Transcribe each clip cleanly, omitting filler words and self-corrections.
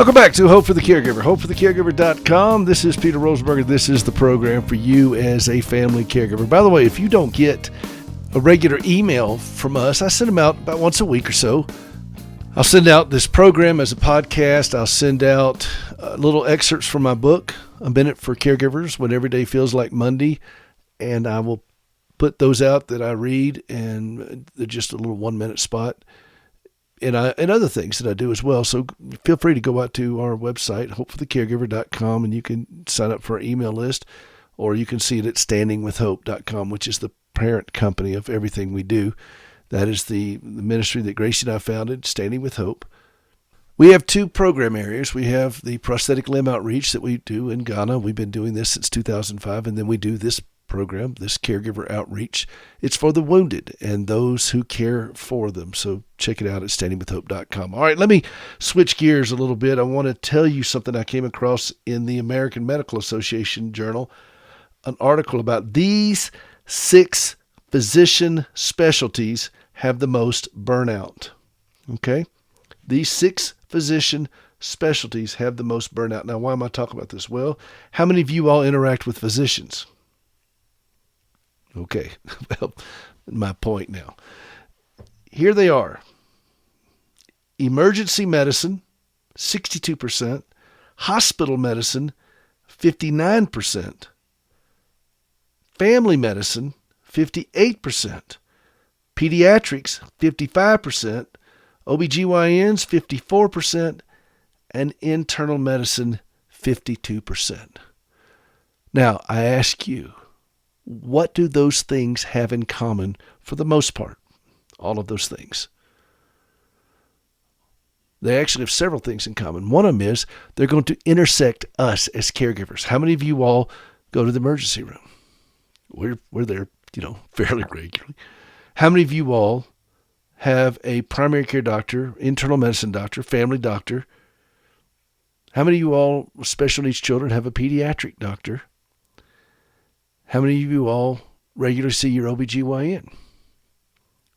Welcome back to Hope for the Caregiver, hopeforthecaregiver.com. This is Peter Rosenberger. This is the program for you as a family caregiver. By the way, if you don't get a regular email from us, I send them out about once a week or so. I'll send out this program as a podcast. I'll send out little excerpts from my book, A Minute for Caregivers, When Every Day Feels Like Monday. And I will put those out that I read, and they're just a little 1-minute spot. And other things that I do as well. So feel free to go out to our website, hopeforthecaregiver.com, and you can sign up for our email list, or you can see it at standingwithhope.com, which is the parent company of everything we do. That is the ministry that Gracie and I founded, Standing with Hope. We have 2 program areas. We have the prosthetic limb outreach that we do in Ghana. We've been doing this since 2005, and then we do this program, this caregiver outreach. It's for the wounded and those who care for them. So check it out at standingwithhope.com. All right, let me switch gears a little bit. I want to tell you something I came across in the American Medical Association Journal, an article about these 6 physician specialties have the most burnout. Okay? These 6 physician specialties have the most burnout. Now, why am I talking about this? Well, how many of you all interact with physicians? Okay, well, my point now. Here they are. Emergency medicine, 62%. Hospital medicine, 59%. Family medicine, 58%. Pediatrics, 55%. OBGYNs, 54%. And internal medicine, 52%. Now, I ask you, what do those things have in common for the most part? All of those things. They actually have several things in common. One of them is they're going to intersect us as caregivers. How many of you all go to the emergency room? We're there, fairly regularly. How many of you all have a primary care doctor, internal medicine doctor, family doctor? How many of you all with special needs children have a pediatric doctor? How many of you all regularly see your OBGYN?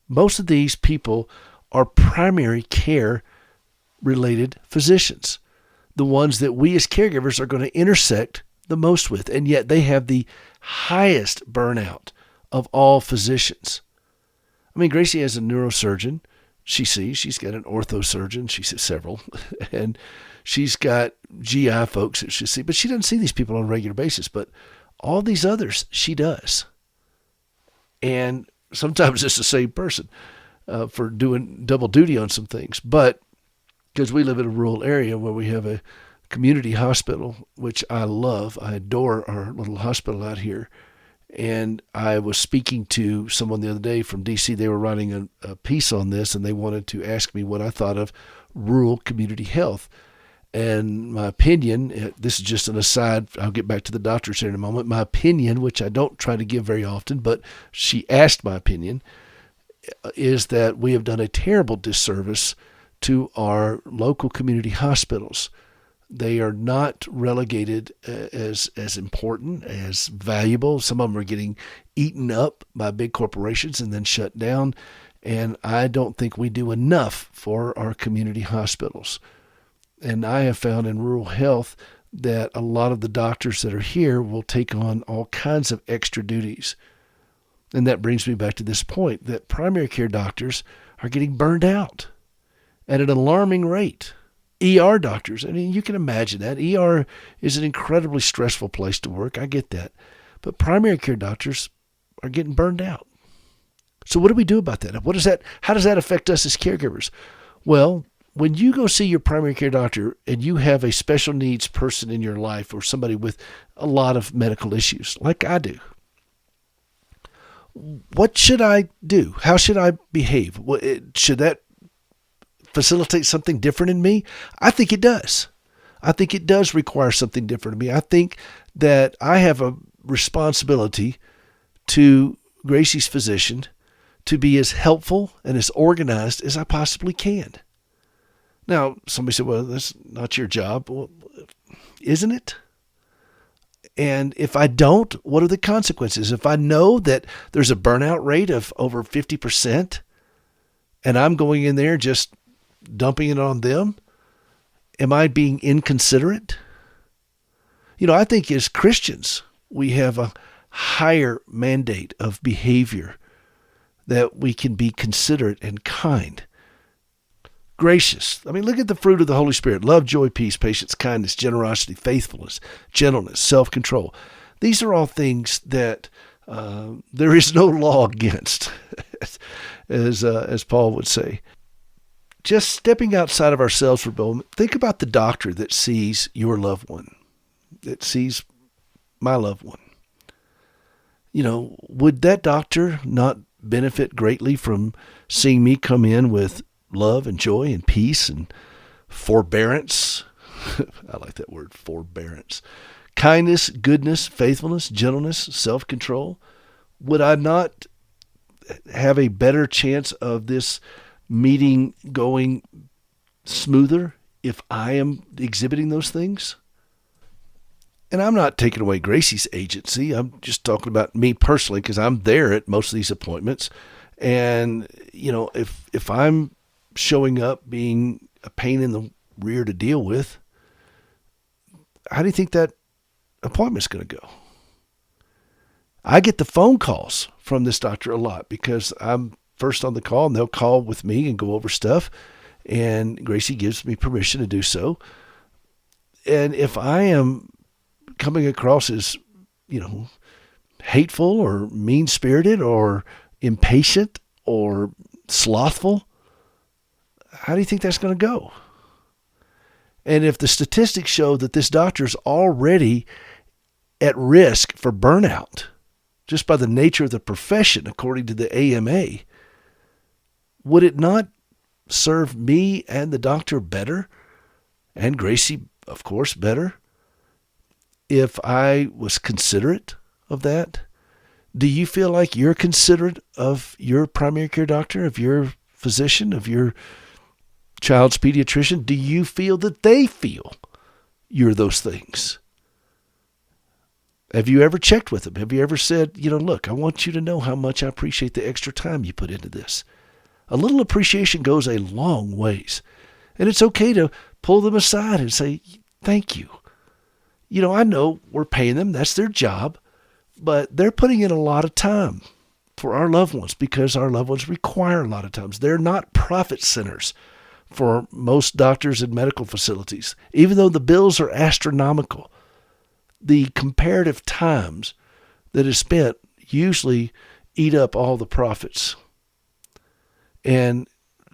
Most of these people are primary care related physicians, the ones that we as caregivers are going to intersect the most with, and yet they have the highest burnout of all physicians. I mean, Gracie has a neurosurgeon she's got an orthosurgeon, she sees several, and she's got GI folks that she sees, but she doesn't see these people on a regular basis, but all these others, she does. And sometimes it's the same person for doing double duty on some things. But because we live in a rural area where we have a community hospital, which I love, I adore our little hospital out here. And I was speaking to someone the other day from D.C. They were writing a piece on this, and they wanted to ask me what I thought of rural community health. And my opinion, this is just an aside, I'll get back to the doctors here in a moment. My opinion, which I don't try to give very often, but she asked my opinion, is that we have done a terrible disservice to our local community hospitals. They are not relegated as important, as valuable. Some of them are getting eaten up by big corporations and then shut down. And I don't think we do enough for our community hospitals. And I have found in rural health that a lot of the doctors that are here will take on all kinds of extra duties. And that brings me back to this point that primary care doctors are getting burned out at an alarming rate. ER doctors, I mean, you can imagine that. ER is an incredibly stressful place to work. I get that. But primary care doctors are getting burned out. So what do we do about that? How does that affect us as caregivers? Well, when you go see your primary care doctor and you have a special needs person in your life or somebody with a lot of medical issues, like I do, what should I do? How should I behave? Should that facilitate something different in me? I think it does. I think it does require something different in me. I think that I have a responsibility to Gracie's physician to be as helpful and as organized as I possibly can. Now, somebody said, well, that's not your job. Well, isn't it? And if I don't, what are the consequences? If I know that there's a burnout rate of over 50% and I'm going in there just dumping it on them Am I being inconsiderate? I think as Christians, we have a higher mandate of behavior that we can be considerate and kind, gracious. Look at the fruit of the Holy Spirit: love, joy, peace, patience, kindness, generosity, faithfulness, gentleness, self-control. These are all things that there is no law against, as Paul would say. Just stepping outside of ourselves for a moment, think about the doctor that sees your loved one, that sees my loved one. Would that doctor not benefit greatly from seeing me come in with love and joy and peace and forbearance? I like that word, forbearance. Kindness, goodness, faithfulness, gentleness, self-control. Would I not have a better chance of this meeting going smoother if I am exhibiting those things? And I'm not taking away Gracie's agency. I'm just talking about me personally, because I'm there at most of these appointments. And, if I'm showing up being a pain in the rear to deal with, how do you think that appointment's going to go? I get the phone calls from this doctor a lot because I'm first on the call, and they'll call with me and go over stuff. And Gracie gives me permission to do so. And if I am coming across as, hateful or mean-spirited or impatient or slothful, how do you think that's going to go? And if the statistics show that this doctor's already at risk for burnout, just by the nature of the profession, according to the AMA, would it not serve me and the doctor better, and Gracie, of course, better, if I was considerate of that? Do you feel like you're considerate of your primary care doctor, of your physician, of your child's pediatrician? Do you feel that they feel you're those things? Have you ever checked with them? Have you ever said, look, I want you to know how much I appreciate the extra time you put into this? A little appreciation goes a long ways. And it's okay to pull them aside and say, thank you. I know we're paying them. That's their job. But they're putting in a lot of time for our loved ones because our loved ones require a lot of times. They're not profit centers for most doctors and medical facilities. Even though the bills are astronomical, the comparative times that is spent usually eat up all the profits. And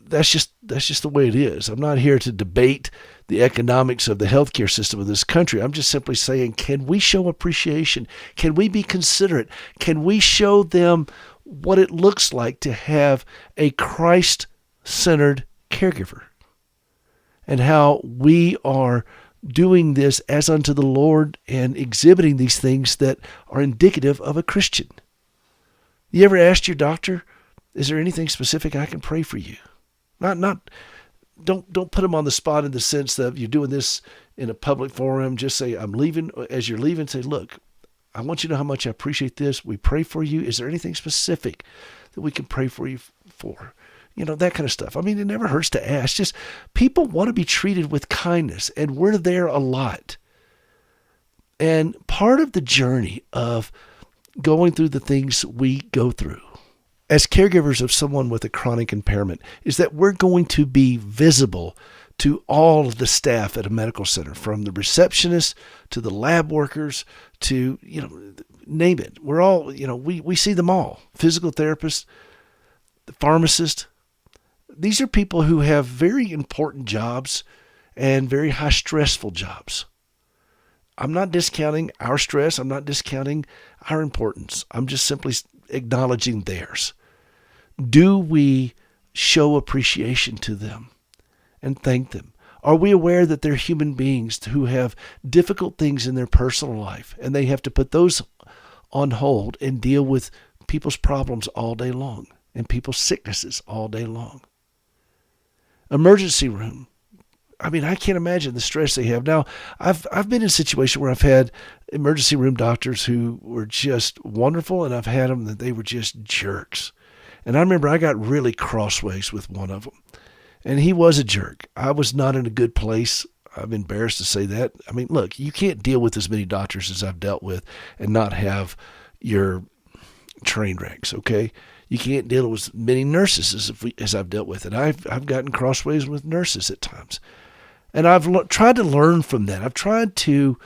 that's just the way it is. I'm not here to debate the economics of the healthcare system of this country. I'm just simply saying, can we show appreciation? Can we be considerate? Can we show them what it looks like to have a Christ-centered caregiver? And how we are doing this as unto the Lord and exhibiting these things that are indicative of a Christian. You ever asked your doctor, is there anything specific I can pray for you? Don't put them on the spot in the sense that you're doing this in a public forum. Just say, I'm leaving. As you're leaving, say, look, I want you to know how much I appreciate this. We pray for you. Is there anything specific that we can pray for you for? That kind of stuff. It never hurts to ask. Just people want to be treated with kindness, and we're there a lot. And part of the journey of going through the things we go through as caregivers of someone with a chronic impairment is that we're going to be visible to all of the staff at a medical center, from the receptionist to the lab workers to, name it. We're all, we see them all. Physical therapists, the pharmacist. These are people who have very important jobs and very high stressful jobs. I'm not discounting our stress. I'm not discounting our importance. I'm just simply acknowledging theirs. Do we show appreciation to them and thank them? Are we aware that they're human beings who have difficult things in their personal life, and they have to put those on hold and deal with people's problems all day long and people's sicknesses all day long? Emergency room. I can't imagine the stress they have. Now, I've been in a situation where I've had emergency room doctors who were just wonderful, and I've had them that they were just jerks. And I remember I got really crossways with one of them. And he was a jerk. I was not in a good place. I'm embarrassed to say that. I mean, look, you can't deal with as many doctors as I've dealt with and not have your train wrecks, okay? You can't deal with as many nurses as I've dealt with, and I've gotten crossways with nurses at times. And I've tried to learn from that. I've tried to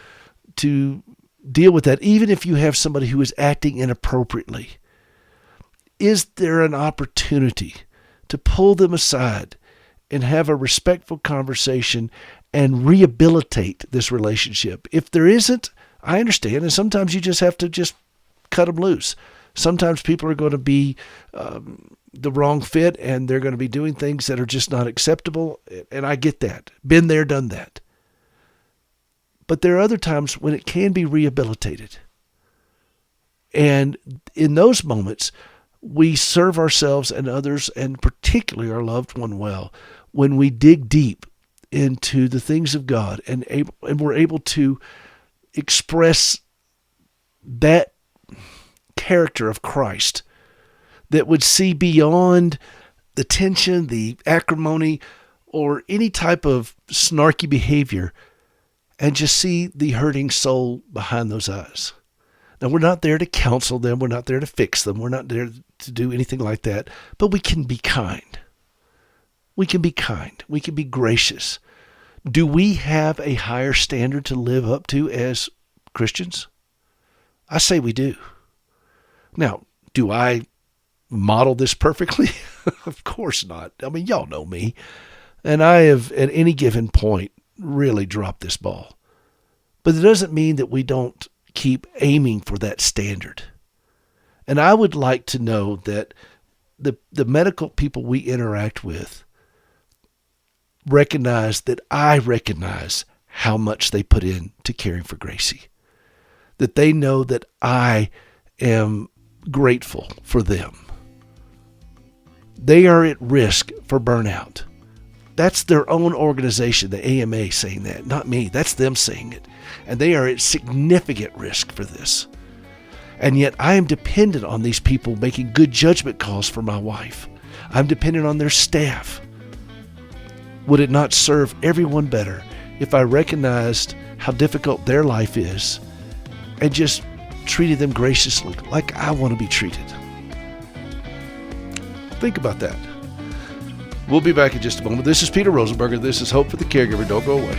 deal with that, even if you have somebody who is acting inappropriately. Is there an opportunity to pull them aside and have a respectful conversation and rehabilitate this relationship? If there isn't, I understand, and sometimes you just have to just cut them loose. Sometimes people are going to be the wrong fit, and they're going to be doing things that are just not acceptable, and I get that. Been there, done that. But there are other times when it can be rehabilitated. And in those moments, we serve ourselves and others, and particularly our loved one, well, when we dig deep into the things of God and we're able to express that character of Christ that would see beyond the tension, the acrimony, or any type of snarky behavior, and just see the hurting soul behind those eyes. Now, we're not there to counsel them. We're not there to fix them. We're not there to do anything like that. But we can be kind. We can be kind. We can be gracious. Do we have a higher standard to live up to as Christians? I say we do. Now, do I model this perfectly? Of course not. I mean, y'all know me. And I have, at any given point, really dropped this ball. But it doesn't mean that we don't keep aiming for that standard. And I would like to know that the medical people we interact with recognize that I recognize how much they put into caring for Gracie. That they know that I am grateful for them. They are at risk for burnout. That's their own organization, the AMA, saying that, not me. That's them saying it. And they are at significant risk for this. And yet I am dependent on these people making good judgment calls for my wife. I'm dependent on their staff. Would it not serve everyone better if I recognized how difficult their life is and just treated them graciously like I want to be treated? Think about that. We'll be back in just a moment. This is Peter Rosenberger. This is Hope for the Caregiver. Don't go away.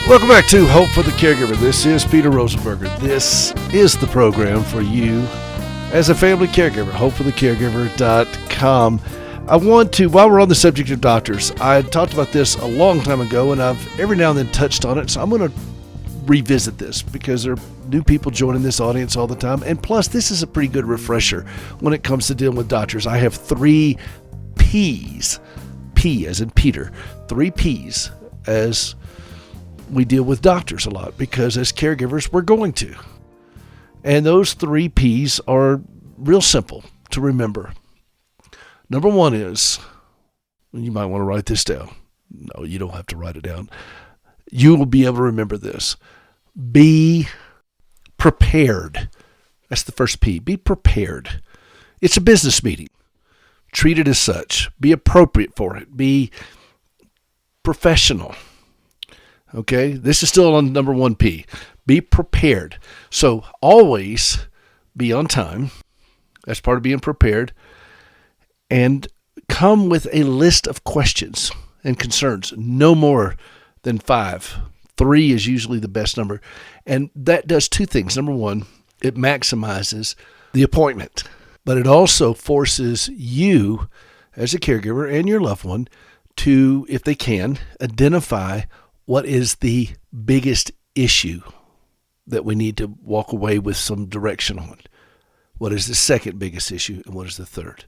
Welcome back to Hope for the Caregiver. This is Peter Rosenberger. This is the program for you as a family caregiver, hopeforthecaregiver.com. I want to, while we're on the subject of doctors, I talked about this a long time ago, and I've every now and then touched on it, so I'm going to revisit this because there are new people joining this audience all the time, and plus this is a pretty good refresher when it comes to dealing with doctors. I have 3 P's, P as in Peter, 3 P's as we deal with doctors a lot, because as caregivers, we're going to. And those 3 P's are real simple to remember. Number 1 is, you might want to write this down. No, you don't have to write it down. You will be able to remember this. Be prepared. That's the first P. Be prepared. It's a business meeting. Treat it as such. Be appropriate for it. Be professional. Okay, this is still on number 1 P. Be prepared. So always be on time. That's part of being prepared. And come with a list of questions and concerns. No more than 5. 3 is usually the best number. And that does 2 things. Number 1, it maximizes the appointment. But it also forces you as a caregiver and your loved one to, if they can, identify what is the biggest issue that we need to walk away with some direction on? What is the second biggest issue, and what is the third?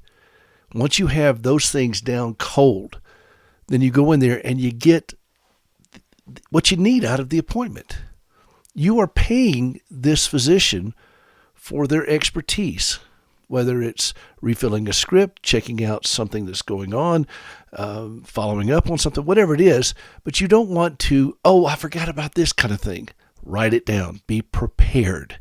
Once you have those things down cold, then you go in there and you get what you need out of the appointment. You are paying this physician for their expertise, whether it's refilling a script, checking out something that's going on, following up on something, whatever it is. But you don't want to, oh, I forgot about this kind of thing. Write it down. Be prepared.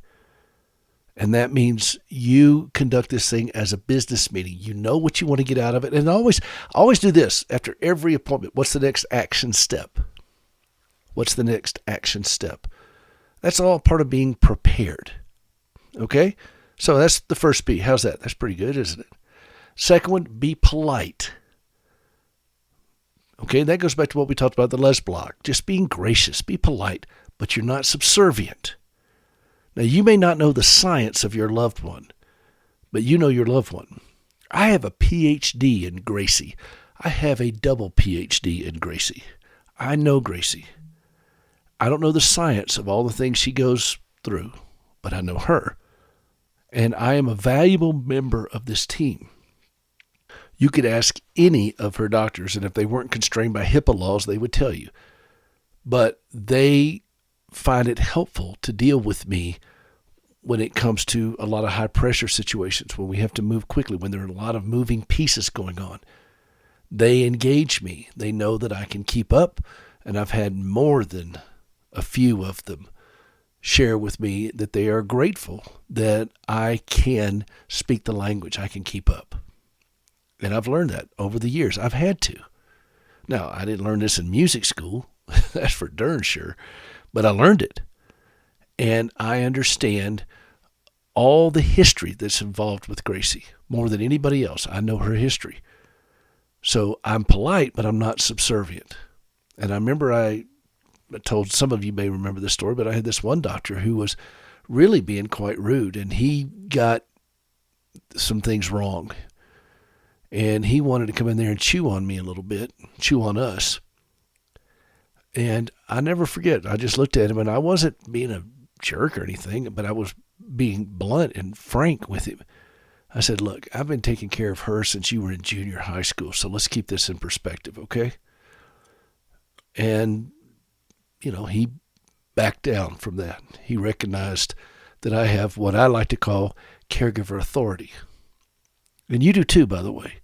And that means you conduct this thing as a business meeting. You know what you want to get out of it. And always do this after every appointment. What's the next action step? What's the next action step? That's all part of being prepared. Okay? So that's the first B. How's that? That's pretty good, isn't it? Second one, be polite. Okay, that goes back to what we talked about, the Les block. Just being gracious, be polite, but you're not subservient. Now, you may not know the science of your loved one, but you know your loved one. I have a PhD in Gracie. I have a double PhD in Gracie. I know Gracie. I don't know the science of all the things she goes through, but I know her. And I am a valuable member of this team. You could ask any of her doctors, and if they weren't constrained by HIPAA laws, they would tell you. But they find it helpful to deal with me when it comes to a lot of high pressure situations, when we have to move quickly, when there are a lot of moving pieces going on. They engage me. They know that I can keep up, and I've had more than a few of them share with me that they are grateful that I can speak the language, I can keep up. And I've learned that over the years. I've had to. Now, I didn't learn this in music school. That's for darn sure. But I learned it. And I understand all the history that's involved with Gracie more than anybody else. I know her history. So I'm polite, but I'm not subservient. And I remember I told, some of you may remember this story, but I had this one doctor who was really being quite rude, and he got some things wrong. And he wanted to come in there and chew on me a little bit, chew on us. And I never forget, I just looked at him, and I wasn't being a jerk or anything, but I was being blunt and frank with him. I said, look, I've been taking care of her since you were in junior high school, so let's keep this in perspective, okay? And, he backed down from that. He recognized that I have what I like to call caregiver authority. And you do too, by the way.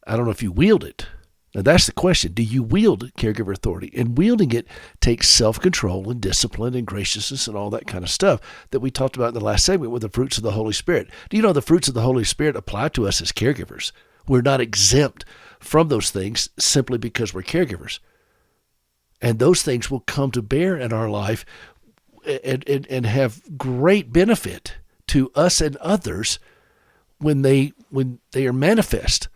I don't know if you wield it. Now, that's the question. Do you wield caregiver authority? And wielding it takes self-control and discipline and graciousness and all that kind of stuff that we talked about in the last segment with the fruits of the Holy Spirit. Do you know the fruits of the Holy Spirit apply to us as caregivers? We're not exempt from those things simply because we're caregivers. And those things will come to bear in our life and have great benefit to us and others when they are manifest.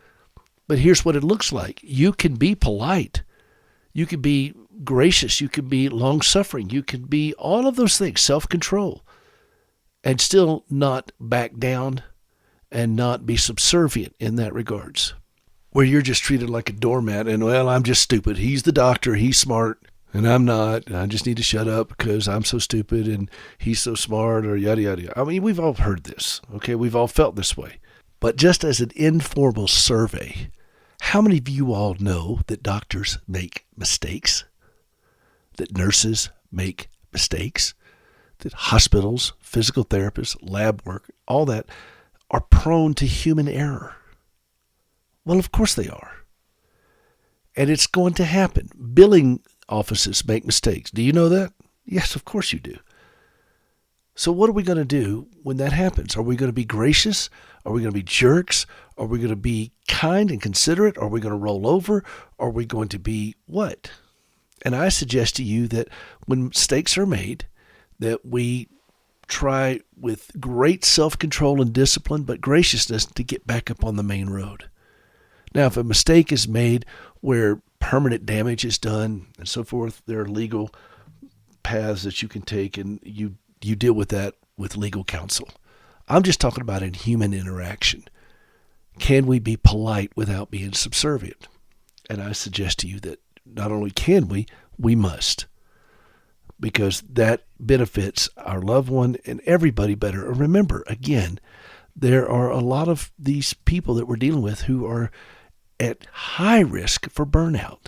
But here's what it looks like. You can be polite. You can be gracious. You can be long-suffering. You can be all of those things, self-control, and still not back down and not be subservient in that regards. Where you're just treated like a doormat and, well, I'm just stupid. He's the doctor. He's smart, and I'm not. And I just need to shut up because I'm so stupid and he's so smart, or yada, yada, yada. I mean, we've all heard this, okay? We've all felt this way. But just as an informal survey, how many of you all know that doctors make mistakes? That nurses make mistakes? That hospitals, physical therapists, lab work, all that are prone to human error? Well, of course they are. And it's going to happen. Billing offices make mistakes. Do you know that? Yes, of course you do. So what are we going to do when that happens? Are we going to be gracious? Are we going to be jerks? Are we going to be kind and considerate? Are we going to roll over? Are we going to be what? And I suggest to you that when mistakes are made, that we try with great self-control and discipline, but graciousness, to get back up on the main road. Now, if a mistake is made where permanent damage is done and so forth, there are legal paths that you can take, and you deal with that with legal counsel. I'm just talking about in human interaction. Can we be polite without being subservient? And I suggest to you that not only can we must. Because that benefits our loved one and everybody better. And remember, again, there are a lot of these people that we're dealing with who are at high risk for burnout.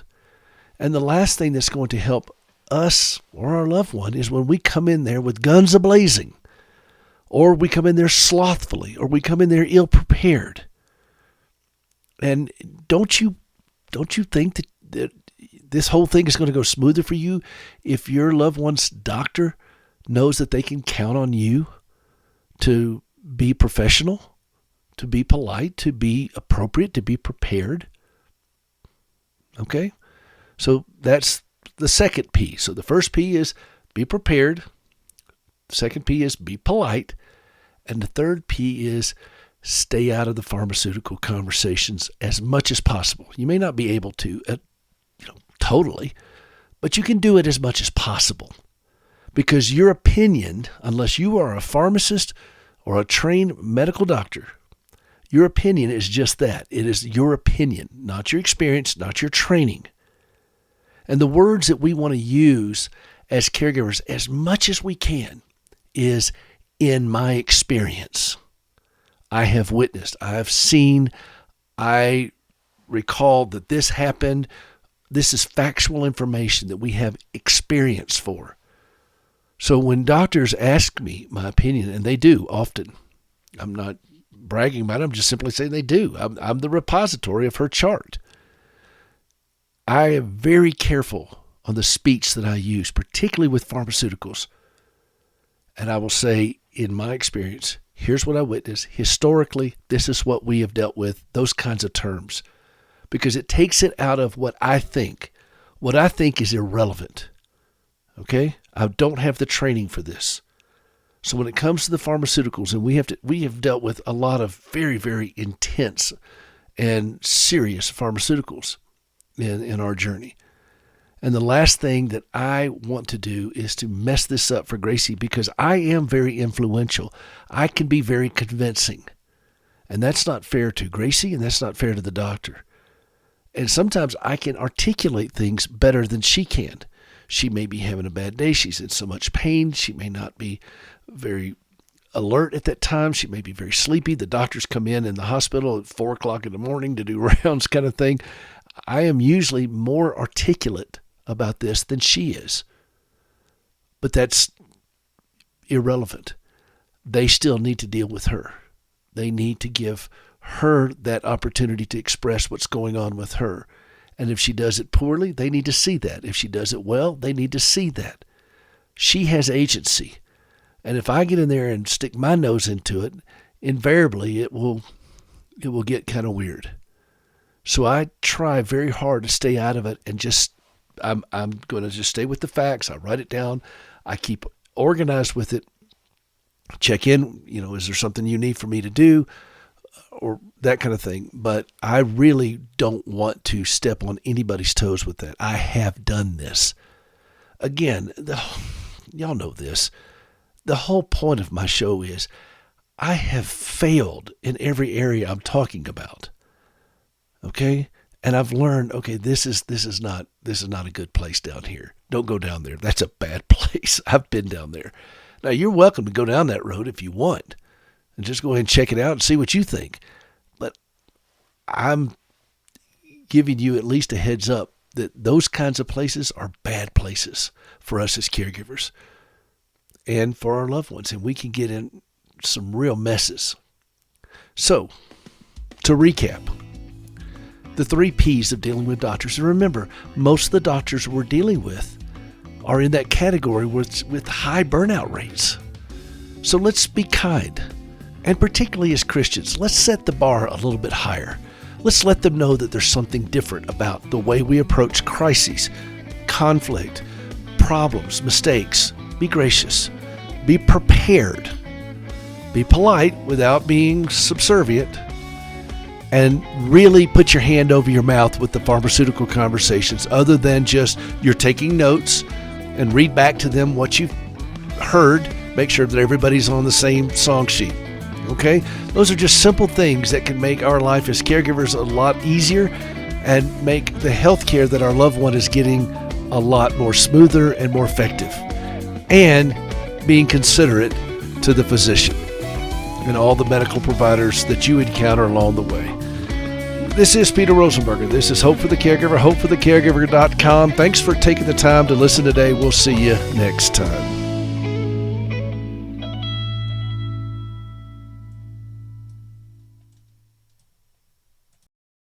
And the last thing that's going to help us or our loved one is when we come in there with guns a-blazing, or we come in there slothfully, or we come in there ill-prepared. And don't you think that this whole thing is going to go smoother for you if your loved one's doctor knows that they can count on you to be professional, to be polite, to be appropriate, to be prepared? Okay? So that's the second P. So the first P is be prepared. The second P is be polite. And the third P is stay out of the pharmaceutical conversations as much as possible. You may not be able to, totally, but you can do it as much as possible. Because your opinion, unless you are a pharmacist or a trained medical doctor, your opinion is just that. It is your opinion, not your experience, not your training. And the words that we want to use as caregivers as much as we can is in my experience. I have witnessed, I have seen, I recall that this happened. This is factual information that we have experience for. So when doctors ask me my opinion, and they do often, I'm not bragging about it, I'm just simply saying they do. I'm the repository of her chart. I am very careful on the speech that I use, particularly with pharmaceuticals. And I will say, in my experience, here's what I witnessed. Historically, this is what we have dealt with, those kinds of terms. Because it takes it out of what I think. What I think is irrelevant. Okay? I don't have the training for this. So when it comes to the pharmaceuticals, and we have dealt with a lot of very, very intense and serious pharmaceuticals in our journey. And the last thing that I want to do is to mess this up for Gracie, because I am very influential. I can be very convincing. And that's not fair to Gracie, and that's not fair to the doctor. And sometimes I can articulate things better than she can. She may be having a bad day. She's in so much pain. She may not be very alert at that time. She may be very sleepy. The doctors come in the hospital at 4 o'clock in the morning to do rounds kind of thing. I am usually more articulate about this than she is. But that's irrelevant. They still need to deal with her. They need to give her that opportunity to express what's going on with her. And if she does it poorly, they need to see that. If she does it well, they need to see that. She has agency. And if I get in there and stick my nose into it, invariably it will get kind of weird. So I try very hard to stay out of it and I'm going to just stay with the facts. I write it down. I keep organized with it. Check in, is there something you need for me to do? Or that kind of thing. But I really don't want to step on anybody's toes with that. I have done this. Again, y'all know this. The whole point of my show is I have failed in every area I'm talking about. Okay? And I've learned, okay, this is not a good place down here. Don't go down there. That's a bad place. I've been down there. Now, you're welcome to go down that road if you want. And just go ahead and check it out and see what you think. But I'm giving you at least a heads up that those kinds of places are bad places for us as caregivers and for our loved ones. And we can get in some real messes. So, to recap, the 3 P's of dealing with doctors. And remember, most of the doctors we're dealing with are in that category with high burnout rates. So let's be kind. And particularly as Christians, let's set the bar a little bit higher. Let's let them know that there's something different about the way we approach crises, conflict, problems, mistakes. Be gracious. Be prepared. Be polite without being subservient. And really put your hand over your mouth with the pharmaceutical conversations, other than just you're taking notes, and read back to them what you've heard. Make sure that everybody's on the same song sheet. Okay? Those are just simple things that can make our life as caregivers a lot easier and make the health care that our loved one is getting a lot more smoother and more effective. And being considerate to the physician and all the medical providers that you encounter along the way. This is Peter Rosenberger. This is Hope for the Caregiver, hopeforthecaregiver.com. Thanks for taking the time to listen today. We'll see you next time.